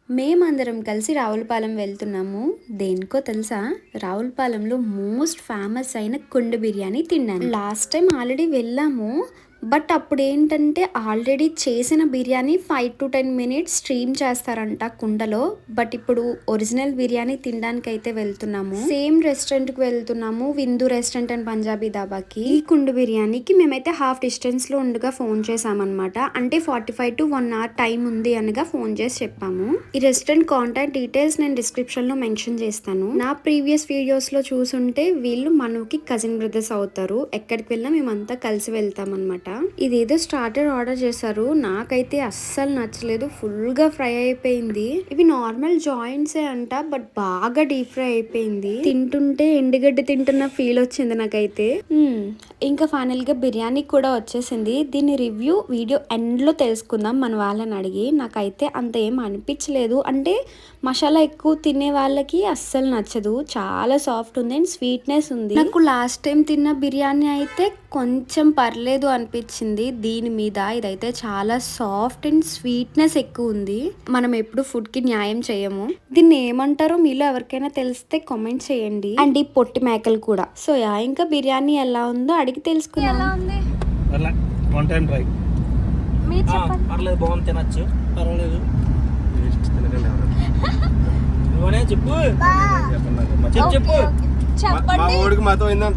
మేమందరం కలిసి రావులపాలెం వెళ్తున్నాము. దేనికో తెలుసా? రావులపాలెంలో మోస్ట్ ఫేమస్ అయిన కుండ బిర్యానీ తిన్నాను. లాస్ట్ టైం ఆల్రెడీ వెళ్ళాము. బట్ అప్పుడు ఏంటంటే ఆల్రెడీ చేసిన బిర్యానీ 5 to 10 minutes స్ట్రీమ్ చేస్తారంట కుండలో. బట్ ఇప్పుడు ఒరిజినల్ బిర్యానీ తినడానికి అయితే వెళ్తున్నాము. సేమ్ రెస్టారెంట్ కి వెళ్తున్నాము, విందు రెస్టారెంట్ అండ్ పంజాబీ దాబాకి. ఈ కుండ బిర్యానీకి మేమైతే హాఫ్ డిస్టెన్స్ లో ఉండగా ఫోన్ చేసామన్నమాట. అంటే 45 to 1 hour టైం ఉంది అనగా ఫోన్ చేసి చెప్పాము. ఈ రెస్టారెంట్ కాంటాక్ట్ డీటెయిల్స్ నేను డిస్క్రిప్షన్ లో మెన్షన్ చేస్తాను. నా ప్రీవియస్ వీడియోస్ లో చూసుంటే వీళ్ళు మనకి కజిన్ బ్రదర్స్ అవుతారు. ఎక్కడికి వెళ్ళినా మేమంతా కలిసి వెళ్తాం అనమాట. ఇదేదో స్టార్టర్ ఆర్డర్ చేశారు, నాకైతే అస్సలు నచ్చలేదు. ఫుల్ గా ఫ్రై అయిపోయింది. ఇవి నార్మల్ జాయింట్స్ అంట, బట్ బాగా డీప్ ఫ్రై అయిపోయింది. తింటుంటే ఎండుగడ్డ తింటున్న ఫీల్ వచ్చింది నాకైతే. ఇంకా ఫైనల్ గా బిర్యానీ కూడా వచ్చేసింది. దీని రివ్యూ వీడియో ఎండ్ లో తెలుసుకుందాం మన వాళ్ళని అడిగి. నాకైతే అంత ఏం అనిపించలేదు. అంటే మసాలా ఎక్కువ తినే వాళ్ళకి అస్సలు నచ్చదు. చాలా సాఫ్ట్ ఉంది అండ్ స్వీట్నెస్ ఉంది. నాకు లాస్ట్ టైం తిన్న బిర్యానీ అయితే కొంచెం పర్లేదు అనిపించింది. దీని మీద ఇదైతే చాలా సాఫ్ట్ అండ్ స్వీట్నెస్ ఎక్కువ ఉంది. మనం ఎప్పుడు ఫుడ్ కి న్యాయం చేయము. దీన్ని ఏమంటారో మీలో ఎవరికైనా తెలిస్తే కామెంట్ చేయండి. అండ్ ఈ పొట్టి మేకలు కూడా. సో ఇంకా బిర్యానీ ఎలా ఉందో అడిగి తెలుసుకుందాం. బాగుంది, తినచ్చు, పర్వాలేదు. చెప్పు చెప్పు చెప్పండి. మర్చిపోయింది.